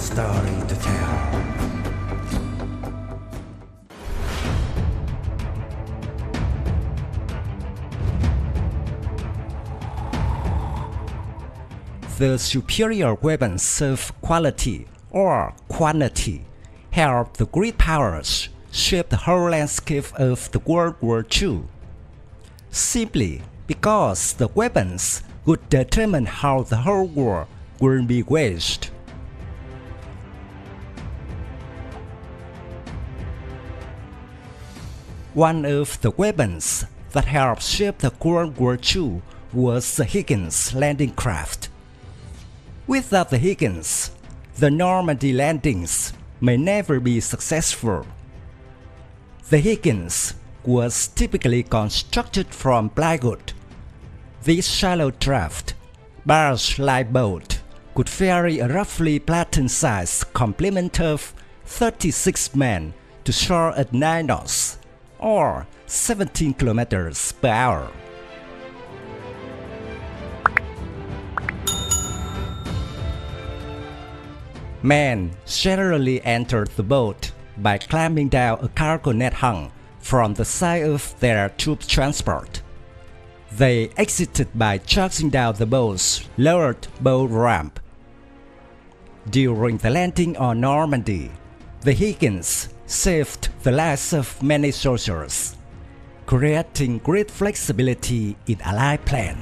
story to tell. The superior weapons of quality or quantity helped the great powers shape the whole landscape of the World War II, simply because the weapons would determine how the whole war will be waged. One of the weapons that helped shape the World War II was the Higgins landing craft. Without the Higgins, the Normandy landings may never be successful. The Higgins was typically constructed from plywood. This shallow draft, barge-like boat could carry a roughly Platon-sized complement of 36 men to shore at 9 knots, or 17 kilometers per hour. Men generally entered the boat by climbing down a cargo net hung from the side of their troop transport. They exited by charging down the boat's lowered boat ramp. During the landing on Normandy, the Higgins saved the lives of many soldiers, creating great flexibility in Allied plan.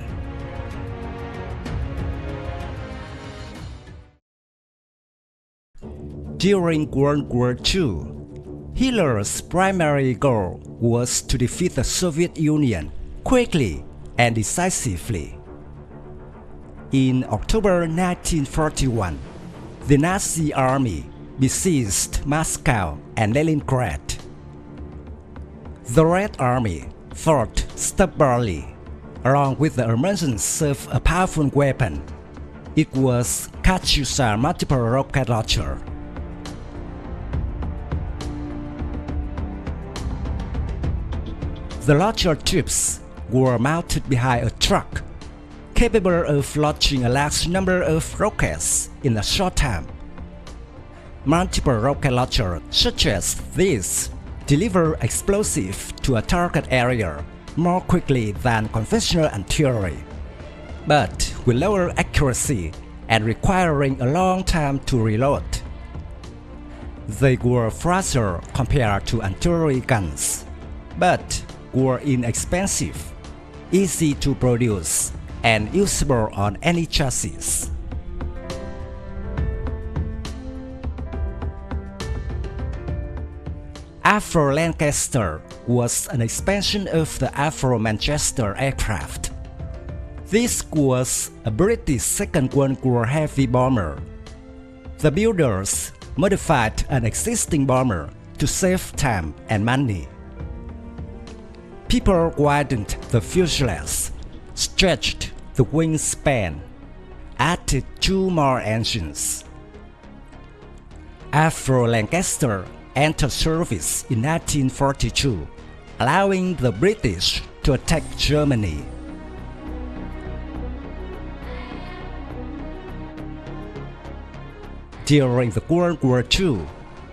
During World War II, Hitler's primary goal was to defeat the Soviet Union quickly and decisively. In October 1941, the Nazi army besieged Moscow and Leningrad. The Red Army fought stubbornly, along with the emergence of a powerful weapon. It was Katyusha Multiple rocket launcher. The launcher tubes were mounted behind a truck, capable of launching a large number of rockets in a short time. Multiple rocket launchers such as this deliver explosives to a target area more quickly than conventional artillery, but with lower accuracy and requiring a long time to reload. They were faster compared to artillery guns, but were inexpensive, easy to produce, and usable on any chassis. Avro Lancaster was an expansion of the Avro Manchester aircraft. This was a British Second World War heavy bomber. The builders modified an existing bomber to save time and money. People widened the fuselage, stretched the wingspan, added 2 more engines. Avro Lancaster entered service in 1942, allowing the British to attack Germany. During the World War II,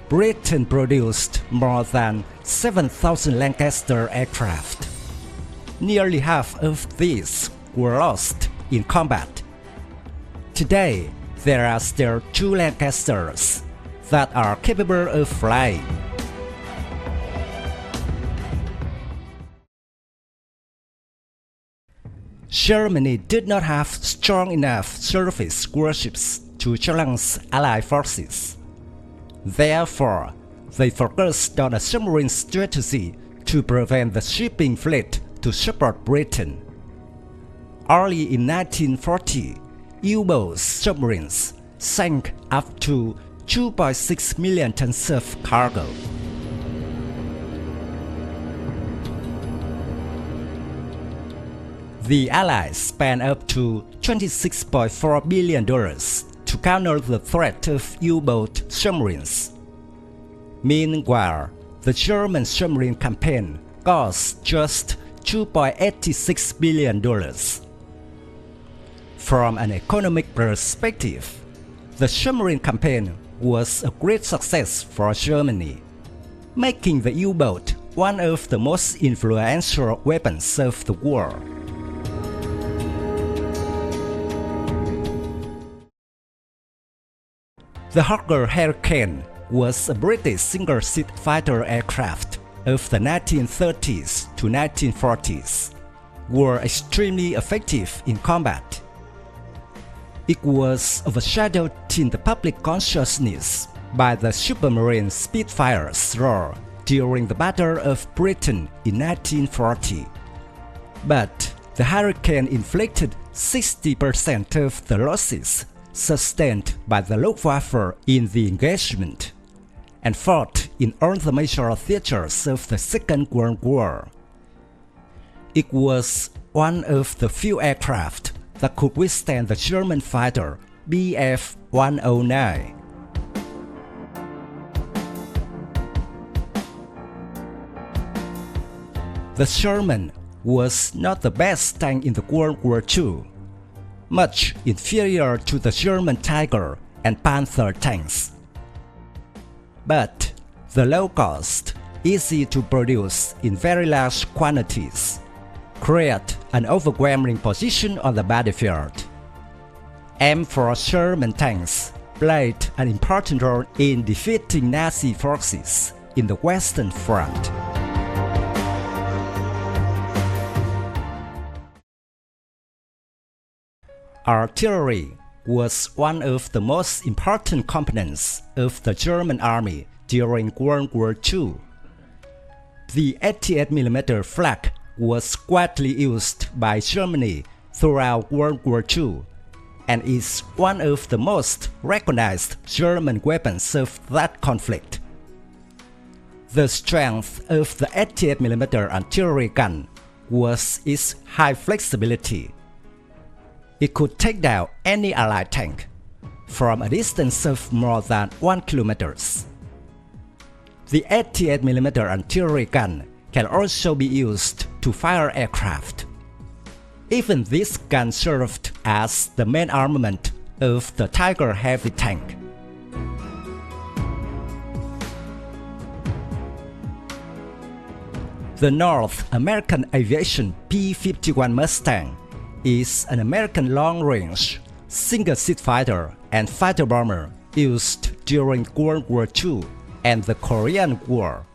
Britain produced more than 7,000 Lancaster aircraft. Nearly half of these were lost in combat. Today, there are still 2 Lancasters that are capable of flying. Germany did not have strong enough surface warships to challenge Allied forces. Therefore, they focused on a submarine strategy to prevent the shipping fleet to support Britain. Early in 1940, U-boat submarines sank up to 2.6 million tons of cargo. The Allies spent up to $26.4 billion to counter the threat of U-boat submarines. Meanwhile, the German submarine campaign cost just $2.86 billion. From an economic perspective, the submarine campaign was a great success for Germany, making the U-boat one of the most influential weapons of the war. The Hawker Hurricane was a British single-seat fighter aircraft of the 1930s to 1940s, were extremely effective in combat. It was overshadowed in the public consciousness by the Supermarine Spitfire's roar during the Battle of Britain in 1940. But the Hurricane inflicted 60% of the losses sustained by the Luftwaffe in the engagement, and fought in all the major theaters of the Second World War. It was one of the few aircraft that could withstand the German fighter Bf-109. The Sherman was not the best tank in the World War II, much inferior to the German Tiger and Panther tanks. But the low cost, easy to produce in very large quantities, create an overwhelming position on the battlefield. M4 Sherman tanks played an important role in defeating Nazi forces in the Western Front. Artillery was one of the most important components of the German army during World War II. The 88mm flak was widely used by Germany throughout World War II and is one of the most recognized German weapons of that conflict. The strength of the 88mm artillery gun was its high flexibility. It could take down any Allied tank from a distance of more than 1 kilometer. The 88mm artillery gun can also be used to fire aircraft. Even this gun served as the main armament of the Tiger heavy tank. The North American Aviation P-51 Mustang is an American long-range, single-seat fighter and fighter bomber used during World War II and the Korean War,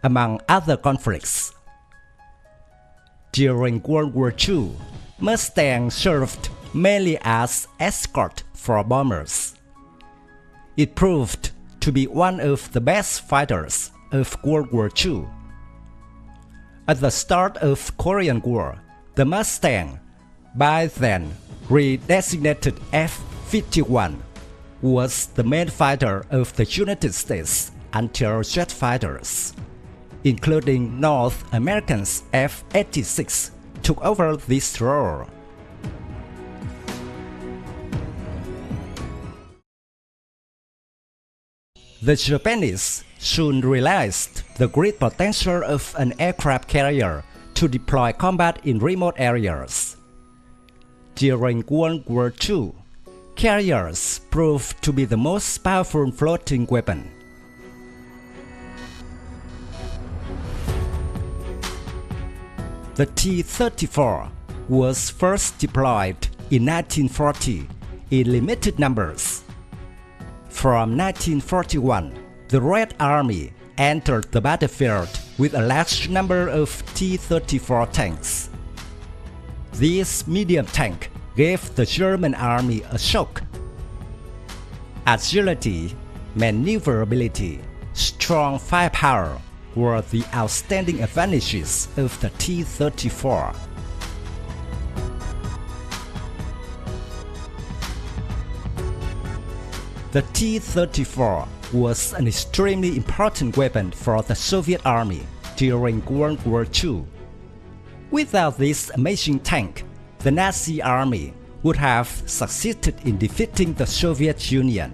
among other conflicts. During World War II, Mustang served mainly as escort for bombers. It proved to be one of the best fighters of World War II. At the start of Korean War, the Mustang, by then redesignated F-51, was the main fighter of the United States anti-jet fighters, including North America's F-86 took over this role. The Japanese soon realized the great potential of an aircraft carrier to deploy combat in remote areas. During World War II, carriers proved to be the most powerful floating weapon. The T-34 was first deployed in 1940 in limited numbers. From 1941, the Red Army entered the battlefield with a large number of T-34 tanks. This medium tank gave the German army a shock. Agility, maneuverability, strong firepower were the outstanding advantages of the T-34. The T-34 was an extremely important weapon for the Soviet army during World War II. Without this amazing tank, the Nazi army would have succeeded in defeating the Soviet Union.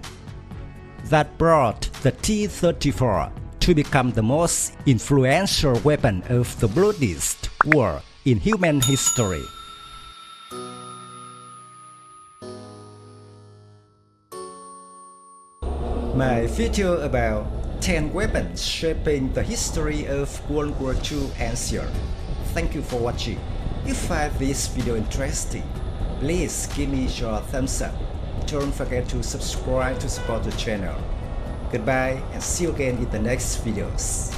That brought the T-34 to become the most influential weapon of the bloodiest war in human history. my video about 10 weapons shaping the history of World War II answer. Thank you for watching. If you find this video interesting, please give me your thumbs up. Don't forget to subscribe to support the channel. Goodbye and see you again in the next videos.